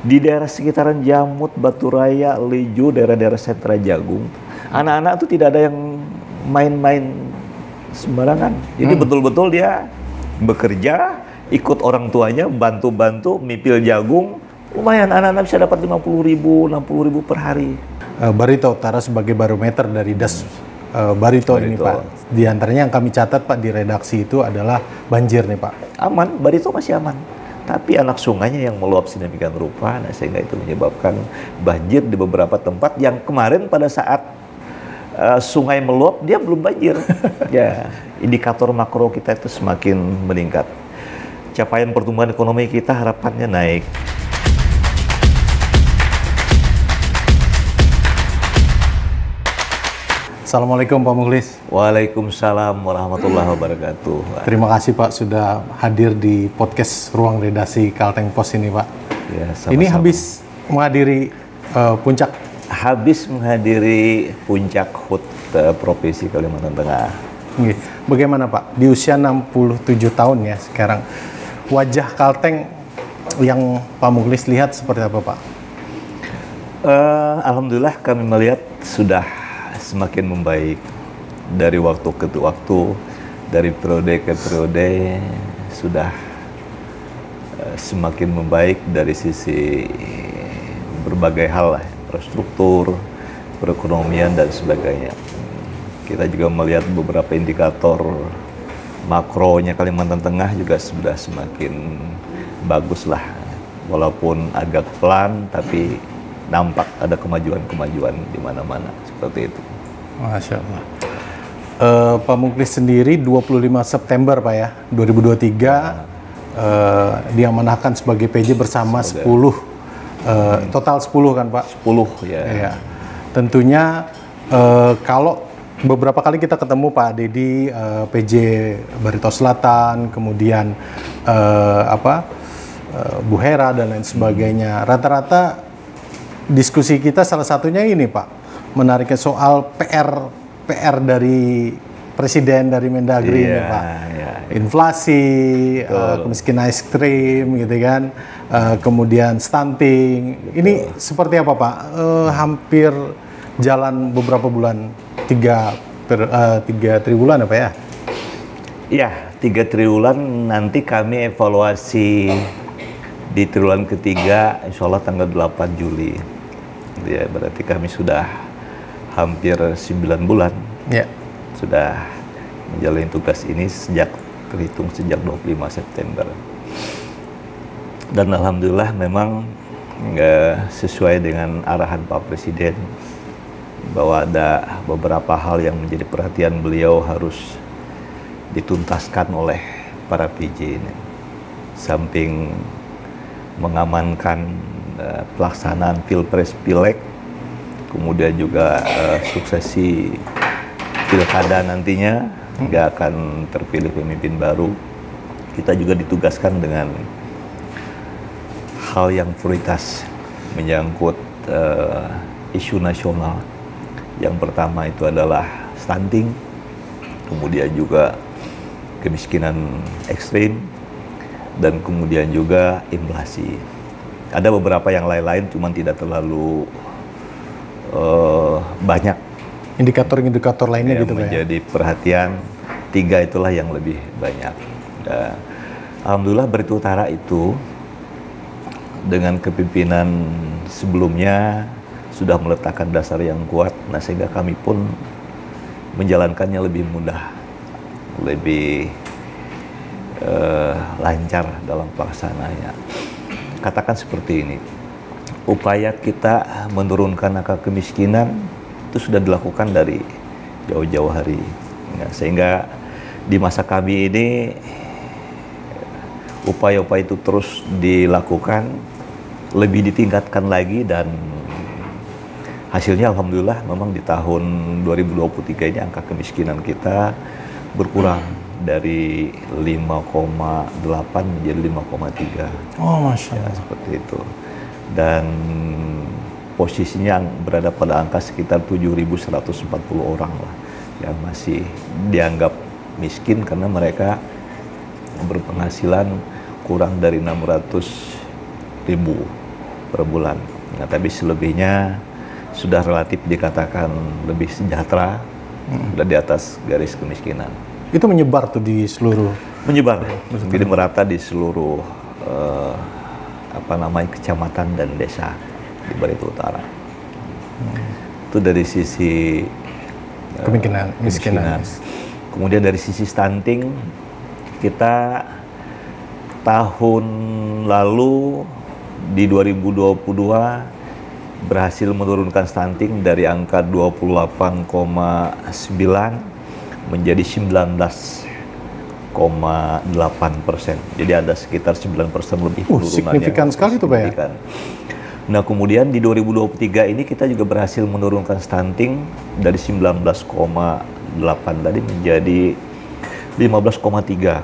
Di daerah sekitaran Jamut, Batu Raya, Leju, daerah-daerah sentra Jagung, anak-anak tuh tidak ada yang main-main sembarangan. Jadi betul-betul dia bekerja, ikut orang tuanya, bantu-bantu, mipil jagung. Lumayan, anak-anak bisa dapat 50.000, 60.000 per hari. Barito Utara sebagai barometer dari Das Barito ini Pak. Di antaranya yang kami catat Pak di redaksi itu adalah banjir nih Pak. Aman, Barito masih aman. Tapi anak sungainya yang meluap sedemikian rupa, sehingga itu menyebabkan banjir di beberapa tempat yang kemarin pada saat sungai meluap dia belum banjir. Ya, indikator makro kita itu semakin meningkat. Capaian pertumbuhan ekonomi kita harapannya naik. Assalamualaikum Pak Mukhlis. Waalaikumsalam warahmatullahi wabarakatuh. Terima kasih Pak sudah hadir di podcast Ruang Redaksi Kalteng Pos ini Pak. Ya, sama-sama. Ini habis menghadiri puncak. Habis menghadiri puncak HUT Provinsi Kalimantan Tengah. Bagaimana Pak, di usia 67 tahun ya sekarang, wajah Kalteng yang Pak Mukhlis lihat seperti apa Pak? Alhamdulillah kami melihat sudah semakin membaik dari waktu ke waktu, dari periode ke periode sudah semakin membaik dari sisi berbagai hal lah, infrastruktur, perekonomian dan sebagainya. Kita juga melihat beberapa indikator makronya Kalimantan Tengah juga sudah semakin bagus lah, walaupun agak pelan tapi nampak ada kemajuan-kemajuan di mana-mana seperti itu. Masya Allah. Pak Mukhlis sendiri 25 September Pak ya, 2023 diamanahkan sebagai PJ bersama 10, total 10 kan Pak? 10 ya. Ya. Tentunya kalau beberapa kali kita ketemu Pak Dedi, PJ Barito Selatan, kemudian Bu Hera dan lain sebagainya, rata-rata diskusi kita salah satunya ini Pak, menariknya soal PR dari Presiden, dari Mendagri ini Pak. Inflasi, kemiskinan ekstrim gitu kan, kemudian stunting. Ini seperti apa Pak? Hampir jalan beberapa bulan, 3 triwulan apa ya? Iya, 3 triwulan, nanti kami evaluasi di triwulan ketiga, insya Allah tanggal 8 Juli. Ya, berarti kami sudah hampir 9 bulan. Ya. Sudah menjalani tugas ini terhitung sejak 25 September. Dan alhamdulillah memang sesuai dengan arahan Pak Presiden bahwa ada beberapa hal yang menjadi perhatian beliau harus dituntaskan oleh para PJ ini. Samping mengamankan pelaksanaan Pilpres Pileg, kemudian juga suksesi pilkada nantinya hingga akan terpilih pemimpin baru, kita juga ditugaskan dengan hal yang prioritas menyangkut isu nasional. Yang pertama itu adalah stunting, kemudian juga kemiskinan ekstrim, dan kemudian juga inflasi. Ada beberapa yang lain-lain, cuman tidak terlalu banyak Indikator-indikator lainnya yang gitu Pak ya? menjadi perhatian. 3 itulah yang lebih banyak. Alhamdulillah Barito Utara itu dengan kepemimpinan sebelumnya sudah meletakkan dasar yang kuat, sehingga kami pun menjalankannya lebih mudah, lebih lancar dalam pelaksanaannya. Katakan seperti ini, upaya kita menurunkan angka kemiskinan itu sudah dilakukan dari jauh-jauh hari, sehingga di masa kami ini upaya-upaya itu terus dilakukan, lebih ditingkatkan lagi, dan hasilnya alhamdulillah memang di tahun 2023 ini angka kemiskinan kita berkurang dari 5,8 menjadi 5,3. Oh, Masya Allah. Ya, seperti itu. Dan posisinya berada pada angka sekitar 7.140 orang lah yang masih dianggap miskin karena mereka berpenghasilan kurang dari 600.000 per bulan. Nah, tapi selebihnya sudah relatif dikatakan lebih sejahtera, sudah di atas garis kemiskinan. Itu menyebar tuh di seluruh. Menyebar, jadi merata di seluruh kecamatan dan desa di Barito Utara. Itu dari sisi kemiskinan. Kemudian dari sisi stunting, kita tahun lalu di 2022 berhasil menurunkan stunting dari angka 28,9 menjadi 19,8%. Jadi ada sekitar 9% lebih penurunan. Signifikan sekali itu, Pak ya. Nah, kemudian di 2023 ini kita juga berhasil menurunkan stunting dari 19,8 tadi menjadi 15,3.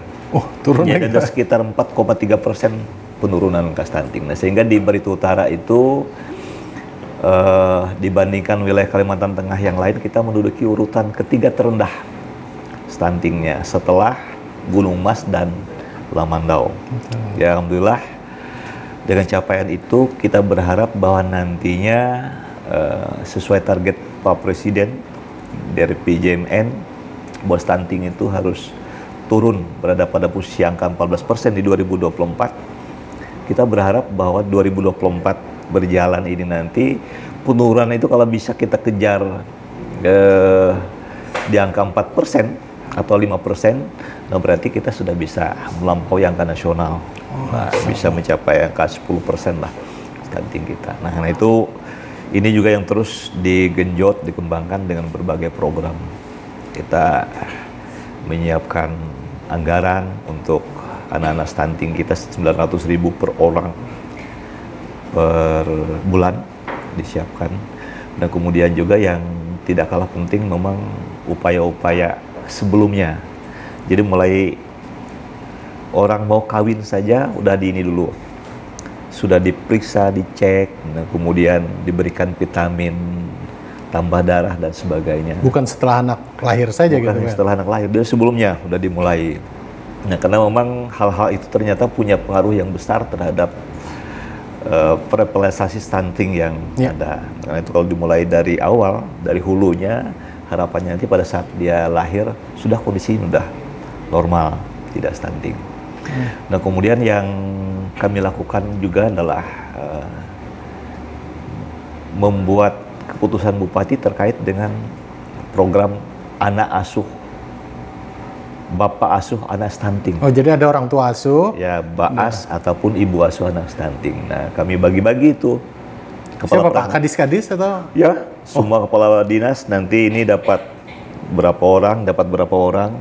Turun Ya, lagi. ada sekitar 4,3% penurunan angka stunting. Nah, sehingga di Barito Utara itu dibandingkan wilayah Kalimantan Tengah yang lain, kita menduduki urutan ketiga terendah stuntingnya setelah Gunung Mas dan Lamandau. Ya, alhamdulillah dengan capaian itu kita berharap bahwa nantinya sesuai target Pak Presiden dari PJMN bahwa stunting itu harus turun berada pada posisi angka 14% di 2024. Kita berharap bahwa 2024 berjalan ini nanti penurunan itu kalau bisa kita kejar di angka 4% atau 5%, nah berarti kita sudah bisa melampaui angka nasional. Nah, bisa mencapai angka 10% lah stunting kita. Nah, karena itu ini juga yang terus digenjot, dikembangkan dengan berbagai program. Kita menyiapkan anggaran untuk anak-anak stunting kita 900.000 per orang per bulan disiapkan. Dan kemudian juga yang tidak kalah penting memang upaya-upaya sebelumnya. Jadi mulai orang mau kawin saja udah di ini dulu, sudah diperiksa, dicek, nah, kemudian diberikan vitamin, tambah darah dan sebagainya. Bukan setelah anak lahir saja. Bukan gitu, setelah anak lahir, dari sebelumnya udah dimulai. Nah, karena memang hal-hal itu ternyata punya pengaruh yang besar terhadap prevalensi stunting yang ada. Karena itu kalau dimulai dari awal, dari hulunya, harapannya nanti pada saat dia lahir sudah kondisi udah normal, tidak stunting. Nah, kemudian yang kami lakukan juga adalah membuat keputusan Bupati terkait dengan program anak asuh, bapak asuh anak stunting. Oh, jadi ada orang tua asuh. Ya, baas ataupun ibu asuh anak stunting. Nah, kami bagi-bagi itu. Siapa Pak? Kadis-kadis atau? Ya, semua kepala dinas nanti ini dapat berapa orang.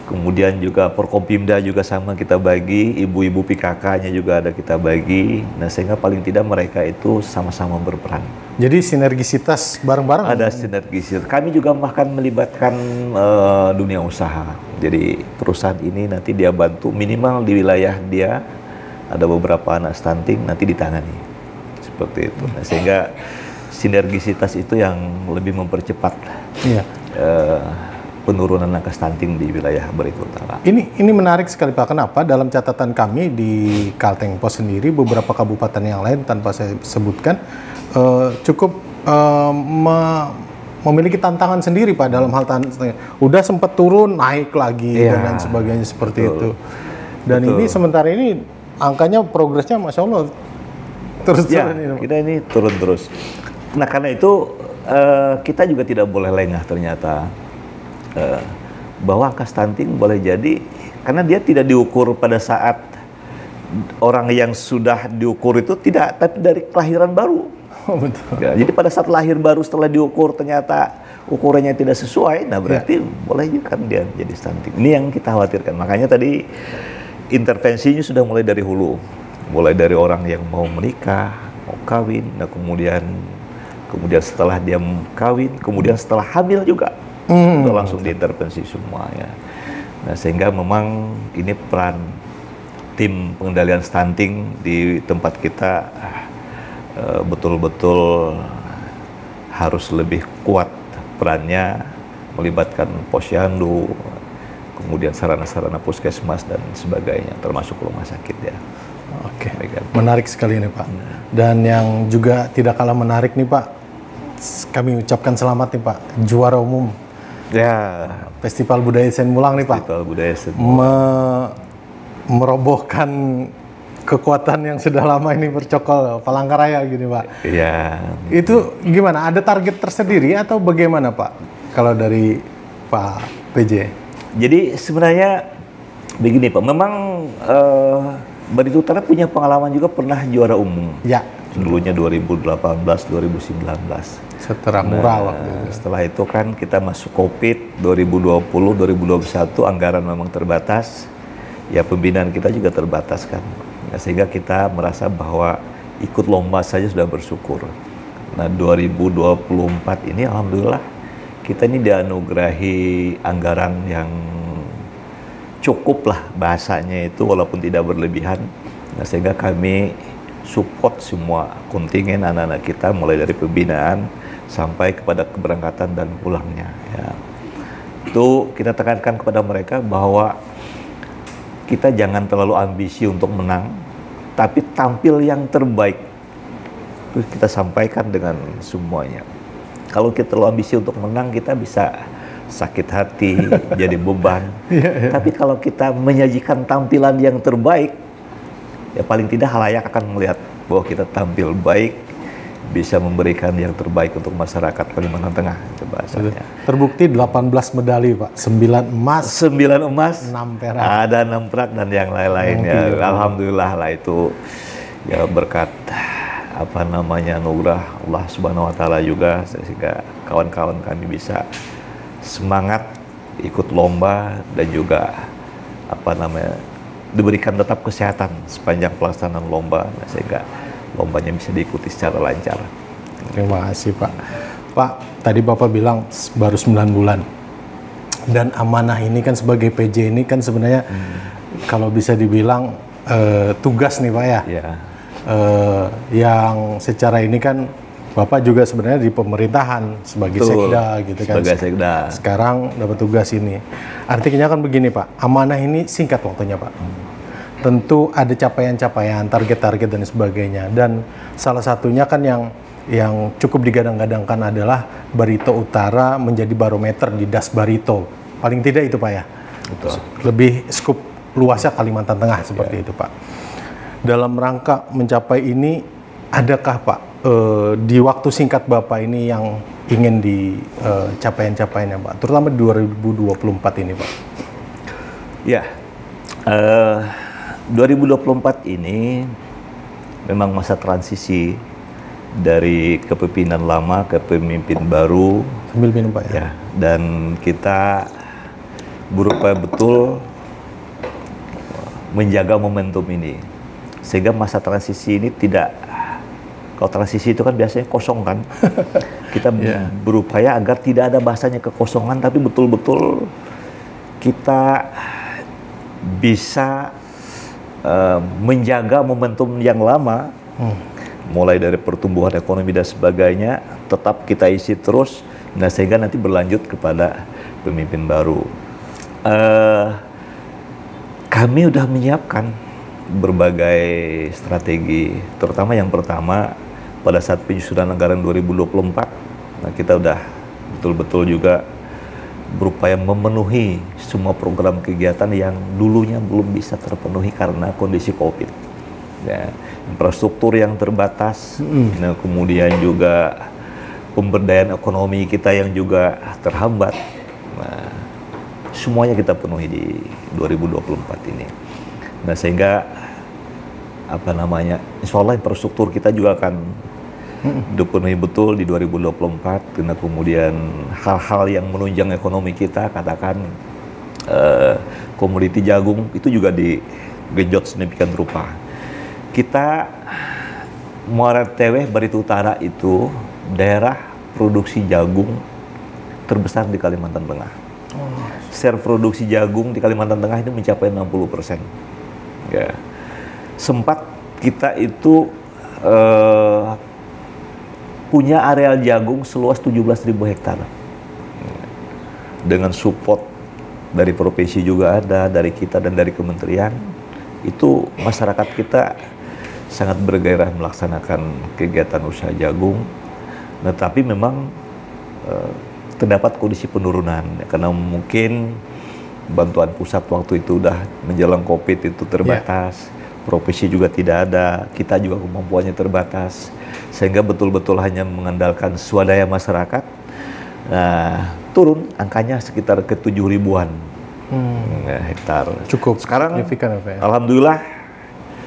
Kemudian juga Porkompimda juga sama kita bagi, ibu-ibu PKK-nya juga ada kita bagi. Nah, sehingga paling tidak mereka itu sama-sama berperan. Jadi sinergisitas bareng-bareng? Ada sinergisitas. Kami juga bahkan melibatkan dunia usaha. Jadi perusahaan ini nanti dia bantu minimal di wilayah dia ada beberapa anak stunting nanti ditangani. Seperti itu. Nah, sehingga sinergisitas itu yang lebih mempercepat penurunan angka stunting di wilayah Barito Utara. Ini menarik sekali Pak. Kenapa? Dalam catatan kami di Kalteng Pos sendiri, beberapa kabupaten yang lain tanpa saya sebutkan cukup memiliki tantangan sendiri Pak dalam hal udah sempat turun, naik lagi dan lain sebagainya seperti itu. Dan ini sementara ini angkanya progresnya Masya Allah terus turun. Kita ini turun terus. Nah, karena itu kita juga tidak boleh lengah ternyata. Bahwa angka stunting boleh jadi karena dia tidak diukur pada saat orang yang sudah diukur itu tidak, tapi dari kelahiran baru. Betul. Ya, jadi pada saat lahir baru setelah diukur ternyata ukurannya tidak sesuai, nah berarti boleh juga kan dia jadi stunting. Ini yang kita khawatirkan. Makanya tadi intervensinya sudah mulai dari hulu, mulai dari orang yang mau menikah, mau kawin, nah kemudian setelah dia kawin, kemudian setelah hamil juga. Itu langsung diintervensi semuanya. Nah, sehingga memang ini peran tim pengendalian stunting di tempat kita betul-betul harus lebih kuat perannya, melibatkan posyandu, kemudian sarana-sarana puskesmas dan sebagainya, termasuk rumah sakit ya. Oke. Menarik sekali nih Pak. Dan yang juga tidak kalah menarik nih Pak, kami ucapkan selamat nih Pak, juara umum Ya, Festival Budaya Sen Mulang nih Pak. Festival Budaya Sen. Merobohkan kekuatan yang sudah lama ini bercokol Palangkaraya gini Pak. Ya, Itu gimana? Ada target tersendiri atau bagaimana Pak? Kalau dari Pak PJ? jadi sebenarnya begini Pak, memang Barito Utara punya pengalaman juga pernah juara umum. Ya, Dulunya 2018, 2019. setelah murah waktu itu. Setelah itu kan kita masuk COVID 2020, 2021 anggaran memang terbatas. Ya pembinaan kita juga terbatas kan. Ya, sehingga kita merasa bahwa ikut lomba saja sudah bersyukur. Nah 2024 ini alhamdulillah kita ini dianugerahi anggaran yang cukup lah bahasanya itu walaupun tidak berlebihan. Nah, sehingga kami support semua kontingen anak-anak kita mulai dari pembinaan sampai kepada keberangkatan dan pulangnya. Ya. Itu kita tekankan kepada mereka bahwa kita jangan terlalu ambisi untuk menang, tapi tampil yang terbaik. Itu kita sampaikan dengan semuanya. Kalau kita terlalu ambisi untuk menang, kita bisa sakit hati, jadi beban. Tapi kalau kita menyajikan tampilan yang terbaik, ya paling tidak halayak akan melihat bahwa kita tampil baik, bisa memberikan yang terbaik untuk masyarakat Kalimantan Tengah, itu bahasanya. Terbukti 18 medali Pak, 9 emas, 9 emas, 6 perak. ada 6 perak dan yang lain-lainnya. Alhamdulillah lah itu ya berkat apa namanya anugerah Allah Subhanahu wa taala juga, sehingga kawan-kawan kami bisa semangat ikut lomba dan juga apa namanya diberikan tetap kesehatan sepanjang pelaksanaan lomba, sehingga lombanya bisa diikuti secara lancar. Terima kasih Pak. Pak, tadi Bapak bilang baru 9 bulan. Dan amanah ini kan sebagai PJ ini kan sebenarnya kalau bisa dibilang tugas nih Pak ya. Ya. Yang secara ini kan Bapak juga sebenarnya di pemerintahan sebagai Betul, sekda gitu kan. sebagai sekda. Sekarang dapat tugas ini. Artinya kan begini Pak, amanah ini singkat waktunya Pak. Tentu ada capaian-capaian, target-target dan sebagainya. Dan salah satunya kan yang cukup digadang-gadangkan adalah Barito Utara menjadi barometer di Das Barito. Paling tidak itu Pak ya. Betul. Lebih skup luasnya Kalimantan Tengah seperti itu Pak. Dalam rangka mencapai ini, adakah Pak di waktu singkat Bapak ini yang ingin di capaian-capaiannya Pak, terutama di 2024 ini Pak? Ya, 2024 ini memang masa transisi dari kepemimpinan lama ke pemimpin baru. Sambil minum Pak ya. Ya, dan kita berupaya betul menjaga momentum ini, sehingga masa transisi ini tidak, kalau transisi itu kan biasanya kosong kan, kita berupaya agar tidak ada bahasanya kekosongan, tapi betul-betul kita bisa menjaga momentum yang lama, mulai dari pertumbuhan ekonomi dan sebagainya, tetap kita isi terus, nah sehingga nanti berlanjut kepada pemimpin baru. Kami sudah menyiapkan berbagai strategi, terutama yang pertama pada saat penyusunan anggaran 2024, nah kita sudah betul-betul juga berupaya memenuhi semua program kegiatan yang dulunya belum bisa terpenuhi karena kondisi COVID. Ya, infrastruktur yang terbatas, nah, kemudian juga pemberdayaan ekonomi kita yang juga terhambat. Nah, semuanya kita penuhi di 2024 ini. Nah, sehingga apa namanya, insya Allah infrastruktur kita juga akan dipenuhi betul di 2024, karena kemudian hal-hal yang menunjang ekonomi kita, katakan komoditi jagung itu juga digenjot sedemikian rupa. Kita Muara Teweh Barito Utara itu daerah produksi jagung terbesar di Kalimantan Tengah. Share produksi jagung di Kalimantan Tengah itu mencapai 60%. Ya. Sempat kita itu punya areal jagung seluas 17.000 hektar. Dengan support dari provinsi juga ada, dari kita dan dari kementerian, itu masyarakat kita sangat bergairah melaksanakan kegiatan usaha jagung. Nah, tapi memang terdapat kondisi penurunan karena mungkin bantuan pusat waktu itu udah menjelang COVID itu terbatas, profesi juga tidak ada, kita juga kemampuannya terbatas, sehingga betul-betul hanya mengandalkan swadaya masyarakat. Nah, turun angkanya sekitar ke 7.000-an hektar. Cukup sekarang signifikan ya, Pak, ya? Alhamdulillah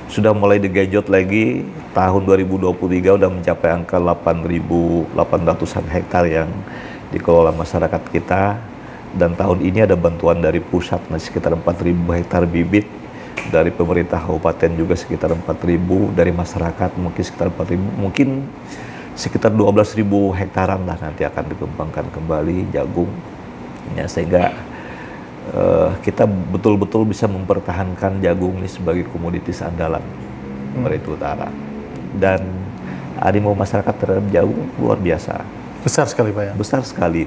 sudah mulai digenjot lagi. Tahun 2023 udah mencapai angka 8.800-an hektar yang dikelola masyarakat kita, dan tahun ini ada bantuan dari pusat sekitar 4.000 hektar bibit, dari pemerintah kabupaten juga sekitar 4.000, dari masyarakat mungkin sekitar 4.000, mungkin sekitar 12.000 hektaran lah nanti akan dikembangkan kembali jagung ya, sehingga kita betul-betul bisa mempertahankan jagung ini sebagai komoditas andalan Barito Utara. Dan animo masyarakat terhadap jagung luar biasa. Besar sekali, Pak, ya? Besar sekali.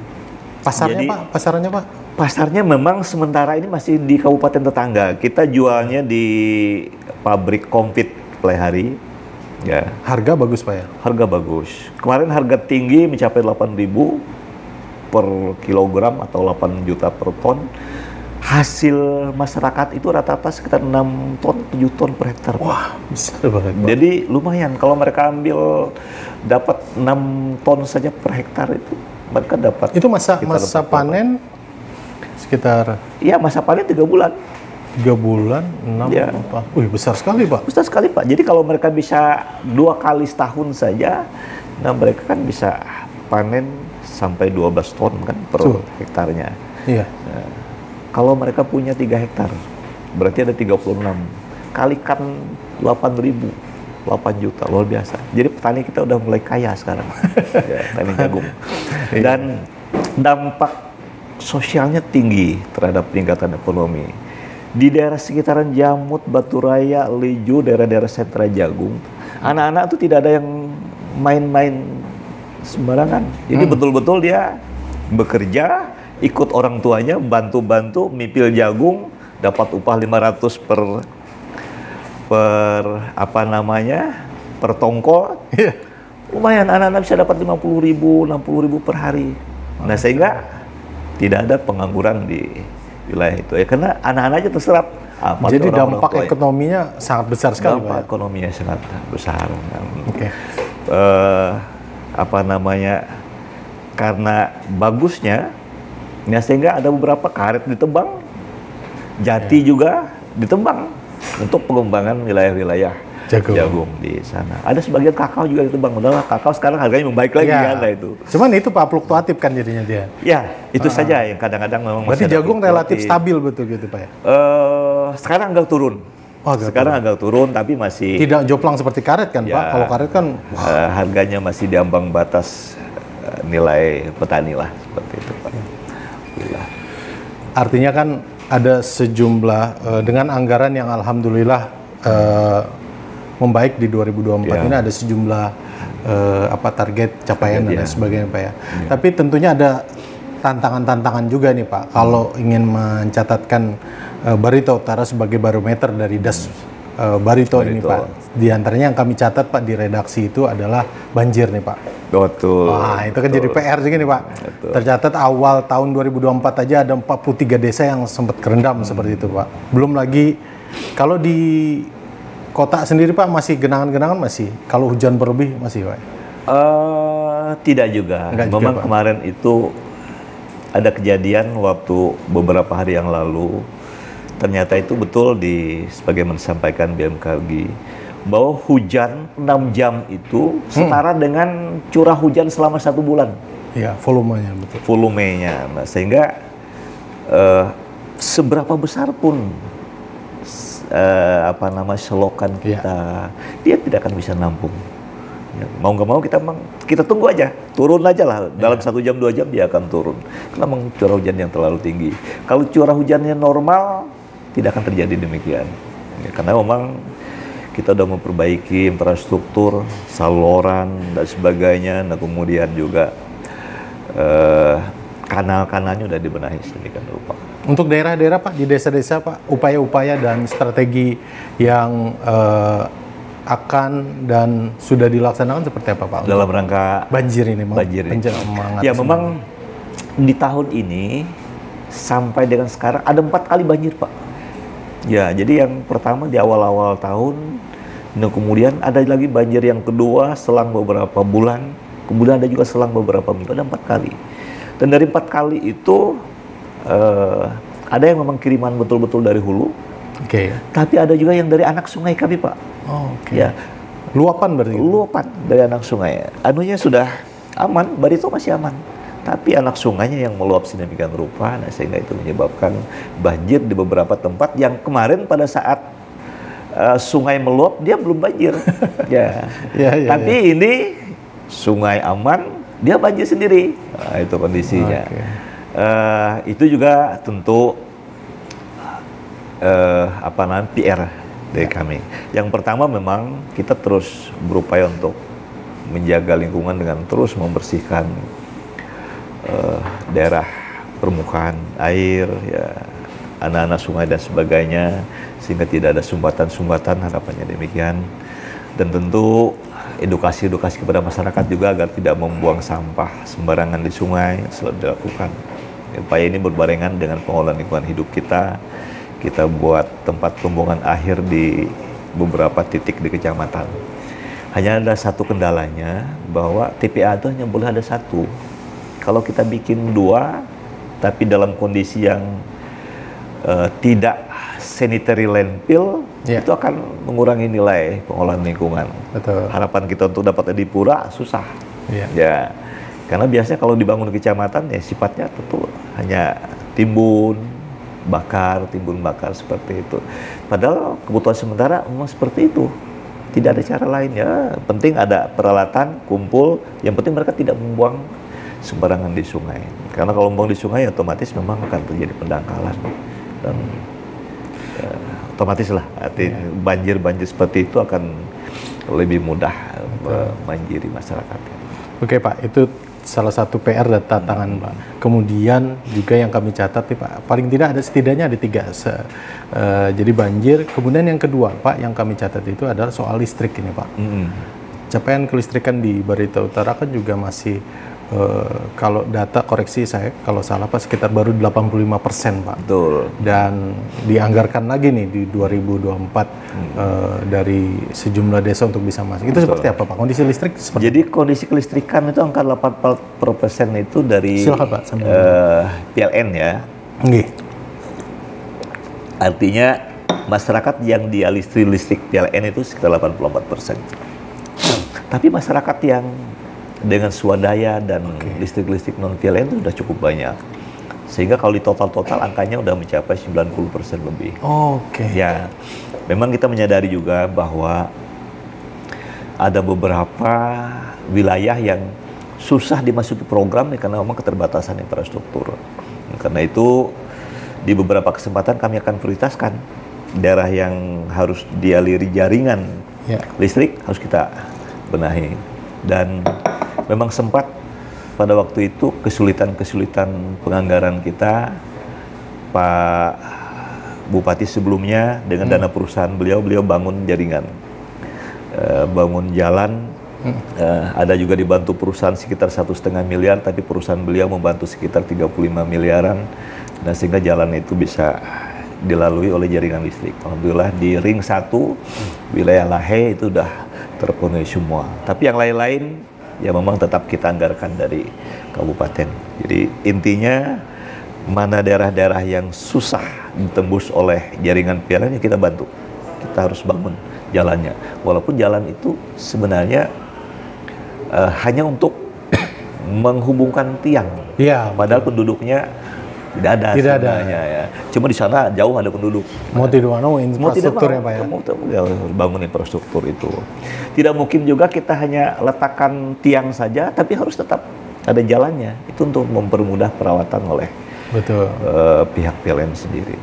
Pasarnya, Jadi, Pak? Pasarannya, Pak? Pasarnya memang sementara ini masih di kabupaten tetangga. Kita jualnya di pabrik kompit Plehari. Ya. Harga bagus, Pak, ya? Harga bagus. Kemarin harga tinggi mencapai 8.000 per kilogram atau 8 juta per ton. Hasil masyarakat itu rata-rata sekitar 6 ton, 7 ton per hektar. Wah, besar banget, Pak. Jadi lumayan kalau mereka ambil dapat 6 ton saja per hektar itu mereka dapat. Itu masa panen sekitar? Iya, masa panen 3 bulan. 3 bulan, 6 Ya. apa? Wih, besar sekali, Pak. Besar sekali, Pak. Jadi kalau mereka bisa 2 kali setahun saja, nah mereka kan bisa panen sampai 12 ton kan per hektarnya. Iya. Nah, kalau mereka punya 3 hektar, berarti ada 36. Kalikan 8.000, 8 juta, luar biasa. Jadi petani kita udah mulai kaya sekarang, ya, petani jagung. Dan dampak sosialnya tinggi terhadap peningkatan ekonomi. Di daerah sekitaran Jamut, Batu Raya, Leju, daerah-daerah sentra jagung, anak-anak tuh tidak ada yang main-main sembarangan. Jadi betul-betul dia bekerja, ikut orang tuanya, bantu-bantu mipil jagung, dapat upah 500 per per tongkol. Iya. Lumayan, anak-anak bisa dapat 50.000, 60.000 per hari. Nah, sehingga tidak ada pengangguran di wilayah itu ya, karena anak-anaknya terserap. Jadi dampak ekonominya sangat besar sekali, dampak Pak. ekonominya sangat besar. Oke. Karena bagusnya, ya, sehingga ada beberapa karet ditebang, jati juga ditebang untuk pengembangan wilayah-wilayah jagung di sana. Ada sebagian kakao juga ditebang. Udahlah, kakao sekarang harganya membaik lagi kan itu. Cuman itu, Pak, fluktuatif kan jadinya dia. Ya, itu saja yang kadang-kadang memang berarti masih jagung relatif stabil betul gitu, Pak, ya? Sekarang agak turun. Sekarang agak turun, tapi masih tidak joplang seperti karet kan, ya, Pak? Kalau karet kan harganya masih di ambang batas nilai petani lah, seperti itu, Pak. Artinya kan ada sejumlah dengan anggaran yang alhamdulillah membaik di 2024 ini, ada sejumlah target capaian dan sebagainya, Pak, ya. Tapi tentunya ada tantangan-tantangan juga nih, Pak. Kalau ingin mencatatkan Barito Utara sebagai barometer dari Das Barito ini, Pak. Di antaranya yang kami catat, Pak, di redaksi itu adalah banjir nih, Pak. Betul. Wah, itu kan jadi PR juga nih, Pak. Betul. Tercatat awal tahun 2024 aja ada 43 desa yang sempat kerendam seperti itu, Pak. Belum lagi kalau di kota sendiri, Pak, masih genangan-genangan masih. Kalau hujan berlebih masih, Pak. Tidak juga. Memang juga, kemarin itu ada kejadian waktu beberapa hari yang lalu. Ternyata itu betul sebagaimana disampaikan BMKG bahwa hujan 6 jam itu setara dengan curah hujan selama 1 bulan. Iya, volumenya betul. Volumenya. Nah, sehingga seberapa besar pun selokan kita, dia tidak akan bisa nampung. Ya, mau nggak mau kita tunggu aja, turun aja lah. Dalam 1 jam 2 jam dia akan turun. Karena memang curah hujan yang terlalu tinggi. Kalau curah hujannya normal, tidak akan terjadi demikian. Ya, karena memang kita sudah memperbaiki infrastruktur, saluran dan sebagainya. Nah, kemudian juga kanal-kanalnya sudah dibenahi sedemikian rupa. Untuk daerah-daerah, Pak, di desa-desa, Pak, upaya-upaya dan strategi yang akan dan sudah dilaksanakan seperti apa Pak? Dalam rangka Banjir ini, banjir ini. mengatasi Ya memang di tahun ini sampai dengan sekarang ada 4 kali banjir Pak. Ya jadi yang pertama di awal-awal tahun, nah kemudian ada lagi banjir yang kedua selang beberapa bulan, kemudian ada juga selang beberapa minggu, ada 4 kali. Dan dari 4 kali itu ada yang memang kiriman betul-betul dari hulu. Oke. Tapi ada juga yang dari anak sungai kami Pak. Oh, oke. Ya, Luapan berarti? luapan dari anak sungai. Anunya sudah aman, Barito masih aman. Tapi anak sungainya yang meluap sedemikian rupa, nah sehingga itu menyebabkan banjir di beberapa tempat yang kemarin pada saat sungai meluap dia belum banjir. Ya. Tapi ini sungai aman, dia banjir sendiri. Nah, itu kondisinya. Oke. Itu juga tentu PR dari kami. Yang pertama memang kita terus berupaya untuk menjaga lingkungan dengan terus membersihkan daerah permukaan air, ya, anak-anak sungai dan sebagainya, sehingga tidak ada sumbatan-sumbatan, harapannya demikian. Dan tentu edukasi kepada masyarakat juga agar tidak membuang sampah sembarangan di sungai selalu dilakukan. Upaya ini berbarengan dengan pengelolaan lingkungan hidup kita. Kita buat tempat pembuangan akhir di beberapa titik di kecamatan. Hanya ada satu kendalanya, bahwa TPA itu hanya boleh ada satu. Kalau kita bikin 2, tapi dalam kondisi yang tidak sanitary landfill, itu akan mengurangi nilai pengolahan lingkungan. Betul. Harapan kita untuk dapat di pura susah. Ya, karena biasanya kalau dibangun di kecamatan ya sifatnya tentu hanya timbun bakar seperti itu. Padahal kebutuhan sementara memang seperti itu. Tidak ada cara lain ya. Penting ada peralatan, kumpul. Yang penting mereka tidak membuang sembarangan di sungai. Karena kalau membuang di sungai otomatis memang akan terjadi pendangkalan dan ya, otomatis lah. Banjir seperti itu akan lebih mudah membanjiri masyarakat. Oke Pak, itu salah satu PR dan tantangan Pak. Kemudian juga yang kami catat nih Pak, paling tidak ada setidaknya ada 3. Jadi banjir. Kemudian yang kedua Pak, yang kami catat itu adalah soal listrik ini Pak. Capaian kelistrikan di Barito Utara kan juga masih kalau data koreksi saya kalau salah Pak sekitar baru 85% Pak. Betul. Dan dianggarkan lagi nih di 2024 dari sejumlah desa untuk bisa masuk. Itu seperti apa Pak? Kondisi listrik seperti Jadi kondisi kelistrikan itu angka 80% itu dari Silakan, Pak, PLN ya. Artinya masyarakat yang dialiri listrik PLN itu sekitar 84%. Tapi masyarakat yang dengan swadaya dan listrik non PLN itu sudah cukup banyak. Sehingga kalau di total angkanya udah mencapai 90% lebih. Ya, memang kita menyadari juga bahwa ada beberapa wilayah yang susah dimasuki program nih karena memang keterbatasan infrastruktur. Karena itu di beberapa kesempatan kami akan prioritaskan daerah yang harus dialiri jaringan listrik harus kita benahi. Dan memang sempat pada waktu itu kesulitan penganggaran kita. Pak Bupati sebelumnya dengan dana perusahaan beliau bangun jaringan, bangun jalan. Ada juga dibantu perusahaan sekitar 1,5 miliar, tapi perusahaan beliau membantu sekitar 35 miliaran. Nah, sehingga jalan itu bisa dilalui oleh jaringan listrik. Alhamdulillah di ring 1 wilayah Lahe itu udah terpenuhi semua. Tapi yang lain-lain ya memang tetap kita anggarkan dari kabupaten. Jadi intinya mana daerah-daerah yang susah ditembus oleh jaringan PLN ya kita bantu. Kita harus bangun jalannya. Walaupun jalan itu sebenarnya hanya untuk menghubungkan tiang. Padahal penduduknya tidak ada sebenarnya ya. Cuma di sana jauh ada penduduk. Mau tidak mau infrastrukturnya Pak ya? Bangun infrastruktur itu. Tidak mungkin juga kita hanya letakkan tiang saja, tapi harus tetap ada jalannya. Itu untuk mempermudah perawatan oleh pihak PLN sendiri.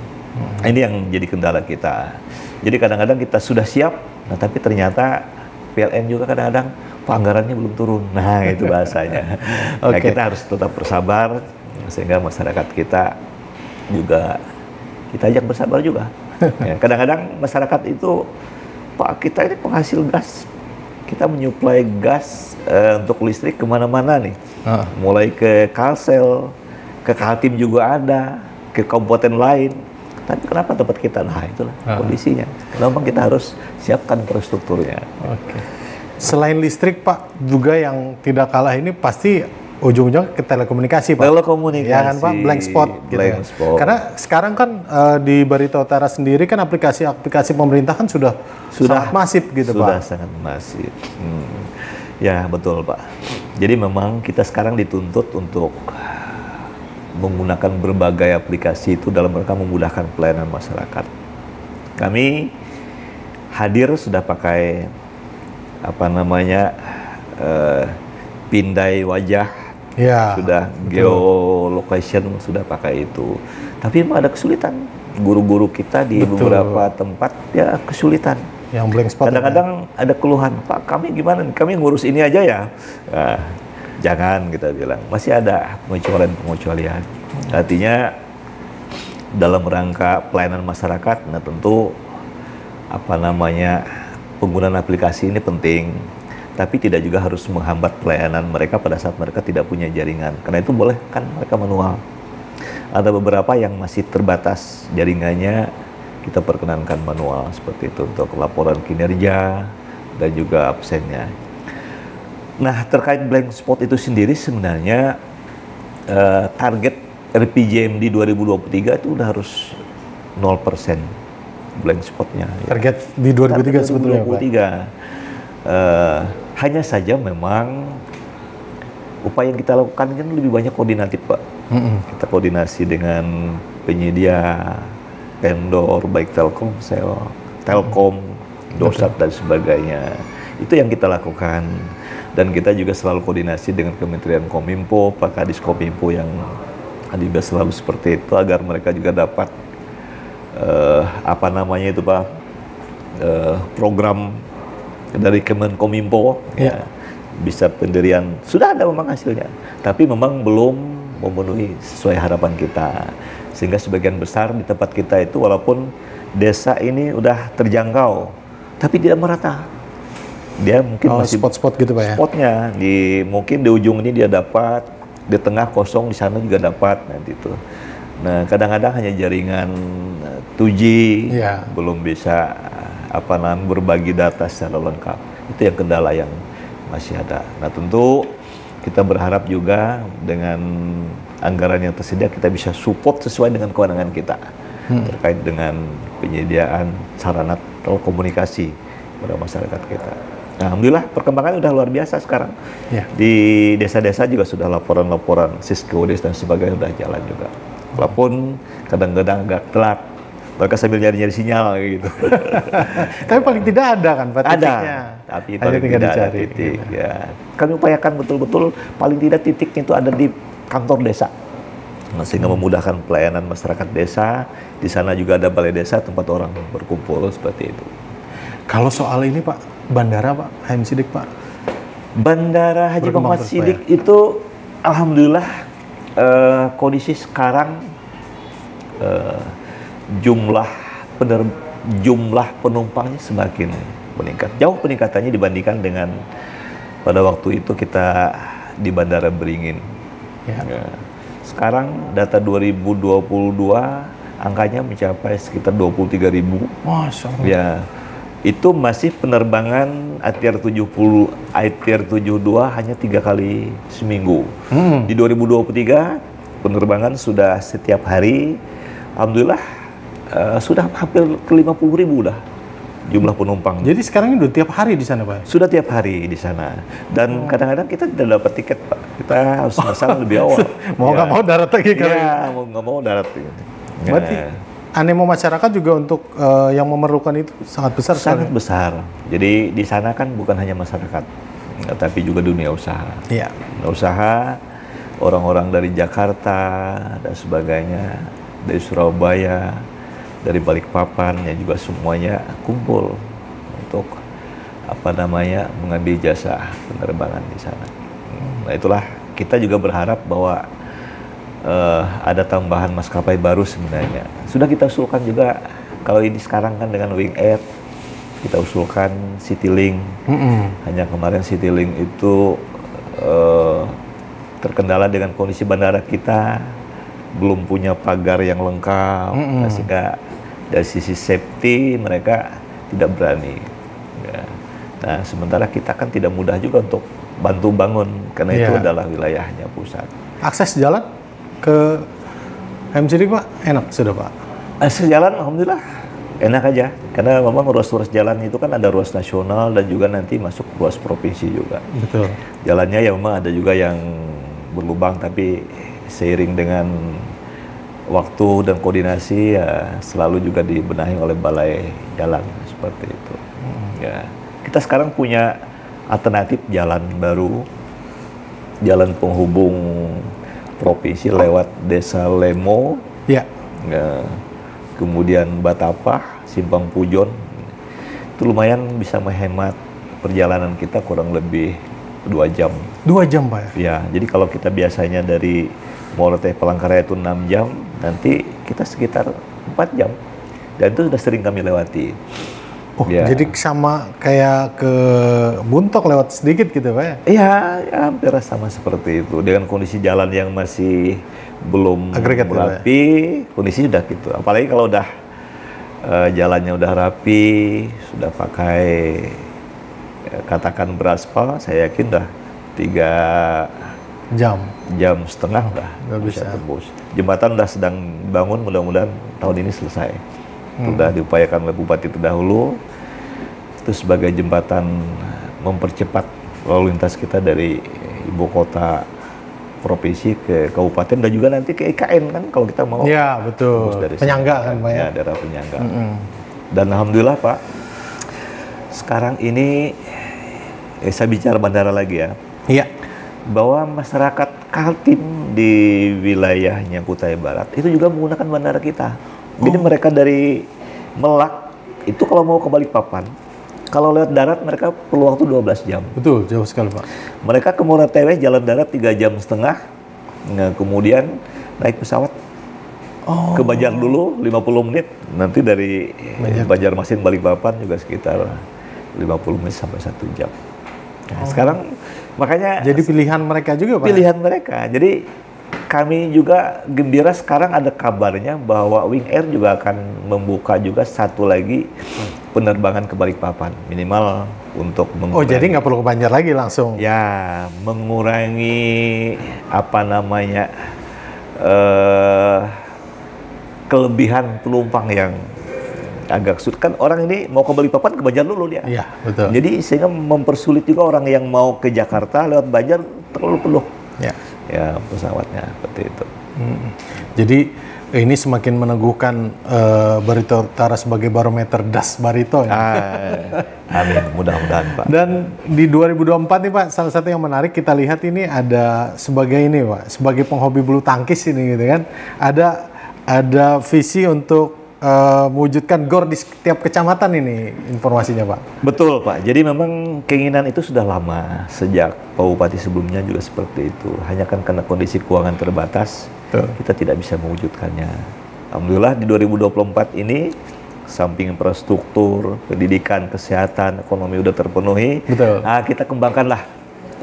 Ini yang jadi kendala kita. Jadi kadang-kadang kita sudah siap, nah tapi ternyata PLN juga kadang-kadang anggarannya belum turun. Nah itu bahasanya. Nah, kita harus tetap bersabar, sehingga masyarakat kita juga kita ajak bersabar juga. Kadang-kadang masyarakat itu Pak, kita ini penghasil gas. Kita menyuplai gas untuk listrik kemana-mana nih. Mulai ke Kalsel, ke Kaltim juga ada, ke kabupaten lain. Tapi kenapa tempat kita? Nah itulah kondisinya. Memang kita harus siapkan infrastrukturnya. Oke. Selain listrik Pak, juga yang tidak kalah ini pasti ujung-ujungnya ke telekomunikasi Pak. Telekomunikasi. Ya kan Pak, blank spot. Blank gitu. spot. Karena sekarang kan di Barita Utara sendiri kan aplikasi-aplikasi pemerintah kan sudah sangat masif gitu Pak. Sudah sangat masif. Ya betul Pak. Jadi memang kita sekarang dituntut untuk menggunakan berbagai aplikasi itu dalam rangka memudahkan pelayanan masyarakat. Kami hadir sudah pakai pindai wajah, sudah geolocation sudah pakai itu. Tapi memang ada kesulitan. Guru-guru kita di beberapa tempat ya kesulitan. Yang blank spot. Kadang-kadang ada keluhan, Pak kami gimana? Kami ngurus ini aja ya. Jangan kita bilang, masih ada pengecualian. Artinya dalam rangka pelayanan masyarakat, nah tentu penggunaan aplikasi ini penting, tapi tidak juga harus menghambat pelayanan mereka pada saat mereka tidak punya jaringan. Karena itu boleh kan mereka manual. Ada beberapa yang masih terbatas jaringannya, kita perkenankan manual seperti itu untuk laporan kinerja dan juga absennya. Nah, terkait blank spot itu sendiri sebenarnya target RPJMD 2023 itu udah harus 0% blank spotnya. Target di 2003 sebetulnya Pak. Hanya saja memang upaya yang kita lakukan kan lebih banyak koordinatif Pak. Kita koordinasi dengan penyedia, vendor, baik Telkomsel, Telkom, Indosat dan sebagainya. Itu yang kita lakukan. Dan kita juga selalu koordinasi dengan Kementerian Kominfo, Pak Kadis Kominfo yang juga selalu seperti itu agar mereka juga dapat program dari Kemenkominfo ya, bisa pendirian. Sudah ada memang hasilnya, tapi memang belum memenuhi sesuai harapan kita. Sehingga sebagian besar di tempat kita itu walaupun desa ini udah terjangkau, tapi tidak merata. Dia mungkin masih spot-spot gitu Pak ya? Spotnya, mungkin di ujung ini dia dapat, di tengah kosong, di sana juga dapat, nanti itu. Nah, kadang-kadang hanya jaringan 2G, belum bisa berbagi data secara lengkap. Itu yang kendala yang masih ada. Nah, tentu kita berharap juga dengan anggaran yang tersedia, kita bisa support sesuai dengan kewenangan kita. Terkait dengan penyediaan sarana telekomunikasi pada masyarakat kita. Nah, alhamdulillah perkembangan udah luar biasa sekarang. Di desa-desa juga sudah laporan-laporan Siskodes dan sebagainya udah jalan juga. Walaupun kadang-kadang agak telat, mereka sambil nyari-nyari sinyal gitu. Tapi paling tidak ada kan Pak titiknya? Ada, tapi paling tidak ada titik. Ya. Kami upayakan betul-betul paling tidak titiknya itu ada di kantor desa. Nah, sehingga memudahkan pelayanan masyarakat desa. Di sana juga ada balai desa tempat orang berkumpul seperti itu. Kalau soal ini Pak, bandara Pak, HM Sidik Pak? Bandara Haji Muhammad Sidik itu alhamdulillah kondisi sekarang jumlah penumpangnya semakin meningkat. Jauh peningkatannya dibandingkan dengan pada waktu itu kita di Bandara Beringin. Sekarang data 2022 angkanya mencapai sekitar 23.000. Masya Allah. Ya. Itu masih penerbangan ATR 70, ATR 72 hanya 3 kali seminggu. Di 2023 penerbangan sudah setiap hari. Alhamdulillah sudah hampir ke 50.000 dah jumlah penumpang. Jadi sekarang ini udah tiap hari di sana Pak? Sudah tiap hari di sana. Dan kadang-kadang kita tidak dapat tiket Pak. Kita harus pesan lebih awal. Mau nggak mau darat lagi kali? Iya, mau nggak mau darat. Berarti animo masyarakat juga untuk yang memerlukan itu sangat besar. Sangat besar. Jadi di sana kan bukan hanya masyarakat, tapi juga dunia usaha. Iya. Dunia usaha, orang-orang dari Jakarta dan sebagainya, dari Surabaya, dari Balikpapan, yang juga semuanya kumpul untuk mengambil jasa penerbangan di sana. Nah itulah kita juga berharap bahwa ada tambahan maskapai baru sebenarnya. Sudah kita usulkan juga, kalau ini sekarang kan dengan Wing Air, kita usulkan Citylink. Hanya kemarin Citylink itu terkendala dengan kondisi bandara kita belum punya pagar yang lengkap, sehingga dari sisi safety mereka tidak berani. Ya. Nah, sementara kita kan tidak mudah juga untuk bantu bangun karena itu adalah wilayahnya pusat. Akses jalan ke HMCD Pak enak sudah Pak? Akses jalan alhamdulillah enak aja karena memang ruas-ruas jalan itu kan ada ruas nasional dan juga nanti masuk ruas provinsi juga. Betul. Jalannya ya memang ada juga yang berlubang tapi seiring dengan waktu dan koordinasi ya selalu juga dibenahi oleh balai jalan seperti itu. Ya, kita sekarang punya alternatif jalan baru, jalan penghubung provinsi lewat Desa Lemo, ya, kemudian Batapah, Simpang Pujon. Itu lumayan bisa menghemat perjalanan kita kurang lebih 2 jam. 2 jam Pak ya? Ya, jadi kalau kita biasanya dari Morotai Palangkaraya itu 6 jam, nanti kita sekitar 4 jam. Dan itu sudah sering kami lewati. Oh, ya. Jadi sama kayak ke Buntok lewat sedikit gitu Pak ya? Iya, ya, hampir sama seperti itu. Dengan kondisi jalan yang masih belum rapi, kondisi udah gitu. Apalagi kalau udah jalannya udah rapi, sudah pakai katakan beraspal, saya yakin udah 3 jam setengah udah bisa tembus. Jembatan udah sedang bangun, mudah-mudahan tahun ini selesai. Sudah diupayakan oleh Bupati terdahulu. Itu sebagai jembatan mempercepat lalu lintas kita dari ibu kota provinsi ke kabupaten dan juga nanti ke IKN kan kalau kita mau. Ya betul. Penyangga kan Pak ya. Daerah penyangga. Dan alhamdulillah Pak, sekarang ini saya bicara bandara lagi ya. Iya. Bahwa masyarakat Kaltim di wilayahnya Kutai Barat itu juga menggunakan bandara kita. Jadi mereka dari Melak itu kalau mau ke Balikpapan, kalau lewat darat mereka perlu waktu 12 jam. Betul, jauh sekali Pak. Mereka ke Moratewe jalan darat 3 jam setengah, nah, kemudian naik pesawat ke Banjar dulu 50 menit, nanti dari Banjarmasin Balikpapan juga sekitar 50 menit sampai 1 jam. Nah, sekarang makanya jadi pilihan mereka juga Pak? Pilihan mereka. Jadi kami juga gembira sekarang ada kabarnya bahwa Wing Air juga akan membuka juga satu lagi penerbangan ke Balikpapan. Minimal untuk mengurangi. Oh jadi nggak perlu ke Banjar lagi langsung? Ya, mengurangi apa namanya kelebihan penumpang yang agak sulit. Kan orang ini mau ke Balikpapan ke Banjar dulu dia. Iya, betul. Jadi sehingga mempersulit juga orang yang mau ke Jakarta lewat Banjar terlalu penuh. Ya pesawatnya seperti itu. Jadi ini semakin meneguhkan Barito Utara sebagai barometer das Barito ya. Amin, mudah-mudahan Pak. Dan di 2024 nih Pak, salah satu yang menarik kita lihat ini ada sebagai ini Pak, sebagai penghobi bulu tangkis ini gitu kan, ada visi untuk mewujudkan GOR di setiap kecamatan ini informasinya Pak. Betul Pak, jadi memang keinginan itu sudah lama, sejak Pak Bupati sebelumnya juga seperti itu. Hanya kan karena kondisi keuangan terbatas, kita tidak bisa mewujudkannya. Alhamdulillah di 2024 ini, samping infrastruktur, pendidikan, kesehatan, ekonomi udah terpenuhi. Betul. Nah, kita kembangkanlah,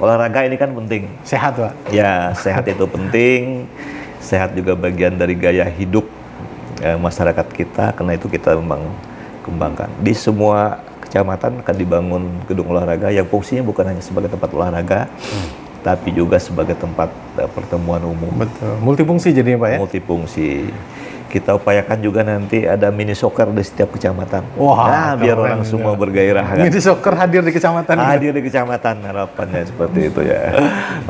olahraga ini kan penting. Sehat Pak? Ya, sehat itu penting, sehat juga bagian dari gaya hidup masyarakat kita, karena itu kita memang kembangkan. Di semua kecamatan akan dibangun gedung olahraga yang fungsinya bukan hanya sebagai tempat olahraga, tapi juga sebagai tempat pertemuan umum. Betul, multifungsi jadinya Pak ya? Multifungsi. Kita upayakan juga nanti ada mini soccer di setiap kecamatan. Wah, nah, biar orang semua bergairah. Kan? Mini soccer hadir di kecamatan. Hadir di kecamatan, harapannya seperti itu ya.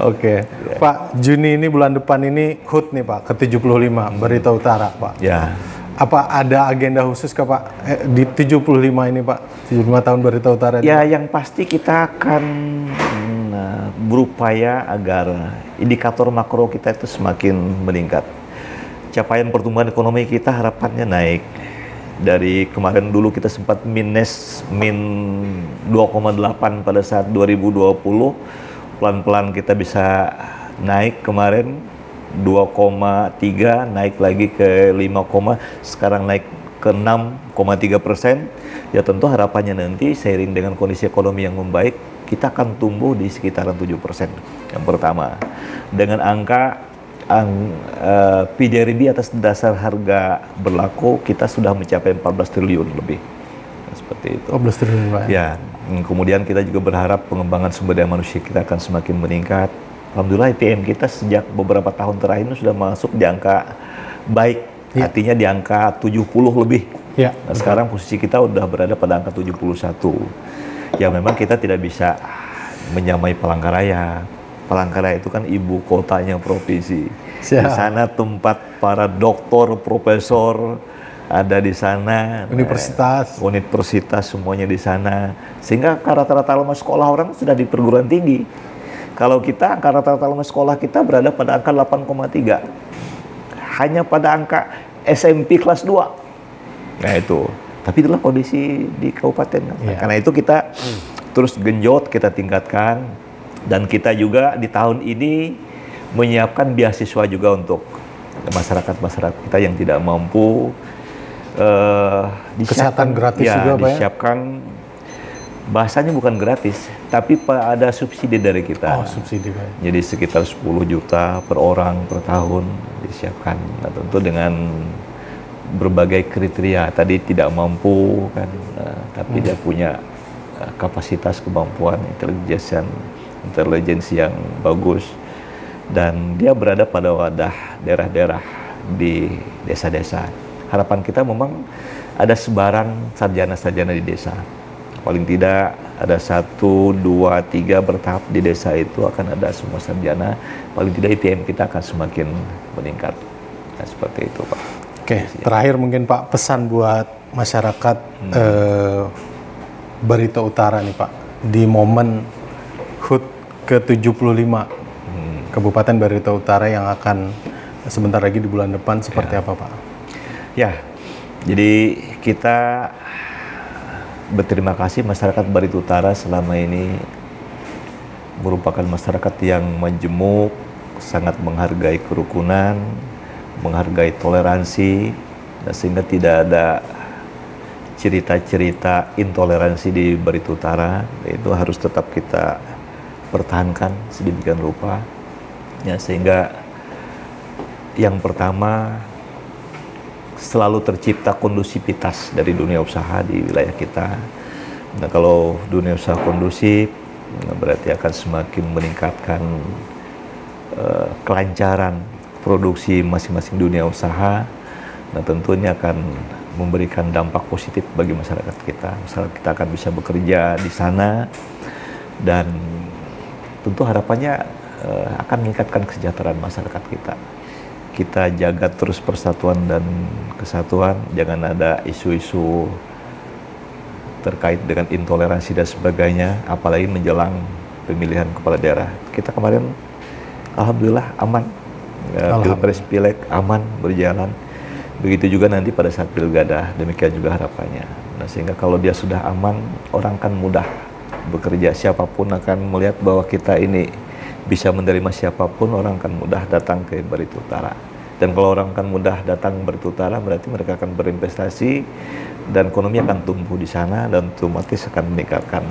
Oke. Ya. Pak, Juni ini bulan depan ini HUT nih Pak, ke-75 Barito Utara Pak. Ya. Apa ada agenda khusus ke Pak di 75 ini Pak? 75 tahun Barito Utara. Ya, yang pasti kita akan berupaya agar indikator makro kita itu semakin meningkat. Capaian pertumbuhan ekonomi kita harapannya naik. Dari kemarin dulu kita sempat min 2,8 pada saat 2020. Pelan-pelan kita bisa naik kemarin 2,3, naik lagi ke 5, sekarang naik ke ke 6,3%. Ya tentu harapannya nanti seiring dengan kondisi ekonomi yang membaik, kita akan tumbuh di sekitaran 7%. Yang pertama, dengan angka PDRB atas dasar harga berlaku, kita sudah mencapai 14 triliun lebih. Seperti itu. 14 triliun, Pak. Ya, kemudian kita juga berharap pengembangan sumber daya manusia kita akan semakin meningkat. Alhamdulillah ITM kita sejak beberapa tahun terakhir ini sudah masuk di angka baik, artinya di angka 70 lebih. Ya. Nah, sekarang posisi kita udah berada pada angka 71. Ya memang kita tidak bisa menyamai Palangkaraya. Palangkaraya itu kan ibu kotanya provinsi. Di sana tempat para doktor, profesor ada di sana. Universitas semuanya di sana. Sehingga rata-rata lama sekolah orang sudah di perguruan tinggi. Kalau kita angka rata-rata lama sekolah kita berada pada angka 8,3. Hanya pada angka SMP kelas 2. Nah itu. Tapi itulah kondisi di kabupaten. Nah, karena itu kita terus genjot, kita tingkatkan. Dan kita juga di tahun ini menyiapkan beasiswa juga untuk masyarakat-masyarakat kita yang tidak mampu. Kesehatan gratis juga, Pak, ya? Disiapkan, bahasanya bukan gratis, tapi ada subsidi dari kita. Oh, subsidi, Pak. Jadi sekitar 10 juta per orang per tahun disiapkan. Nah, tentu dengan berbagai kriteria. Tadi tidak mampu kan, tapi dia punya kapasitas, kemampuan, intelijensi yang bagus, dan dia berada pada wadah daerah-daerah di desa-desa. Harapan kita memang ada sebaran sarjana-sarjana di desa. Paling tidak ada 1, 2, 3 bertahap di desa itu akan ada semua sarjana. Paling tidak ITM kita akan semakin meningkat. Nah, seperti itu, Pak. Oke, terakhir mungkin Pak, pesan buat masyarakat Barito Utara nih Pak, di momen HUT ke-75 Kabupaten Barito Utara yang akan sebentar lagi di bulan depan, seperti apa Pak? Ya, jadi kita berterima kasih masyarakat Barito Utara selama ini merupakan masyarakat yang majemuk, sangat menghargai kerukunan, menghargai toleransi, sehingga tidak ada cerita-cerita intoleransi di Barito Utara. Itu harus tetap kita pertahankan sedemikian rupa, ya, sehingga yang pertama selalu tercipta kondusivitas dari dunia usaha di wilayah kita. Nah, kalau dunia usaha kondusif, berarti akan semakin meningkatkan kelancaran produksi masing-masing dunia usaha. Nah, tentunya akan memberikan dampak positif bagi masyarakat kita. Masyarakat kita akan bisa bekerja di sana, dan tentu harapannya akan meningkatkan kesejahteraan masyarakat kita. Kita jaga terus persatuan dan kesatuan, jangan ada isu-isu terkait dengan intoleransi dan sebagainya, apalagi menjelang pemilihan kepala daerah. Kita kemarin alhamdulillah aman, pilpres pileg aman berjalan. Begitu juga nanti pada saat pilgada, demikian juga harapannya. Nah, sehingga kalau dia sudah aman, orang kan mudah bekerja. Siapapun akan melihat bahwa kita ini bisa menerima siapapun, orang akan mudah datang ke Barito Utara. Dan kalau orang akan mudah datang Barito Utara, berarti mereka akan berinvestasi dan ekonomi akan tumbuh di sana, dan otomatis akan meningkatkan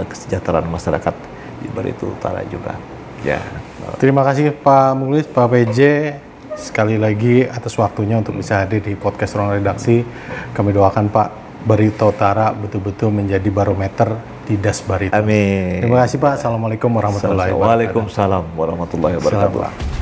kesejahteraan masyarakat di Barito Utara juga. Ya. Terima kasih Pak Mukhlis, Pak PJ, sekali lagi atas waktunya untuk bisa hadir di podcast Ruang Redaksi. Kami doakan Pak Barito Utara betul-betul menjadi barometer di Das Barito. Amin. Terima kasih Pak. Assalamualaikum warahmatullahi wabarakatuh. Waalaikumsalam warahmatullahi wabarakatuh.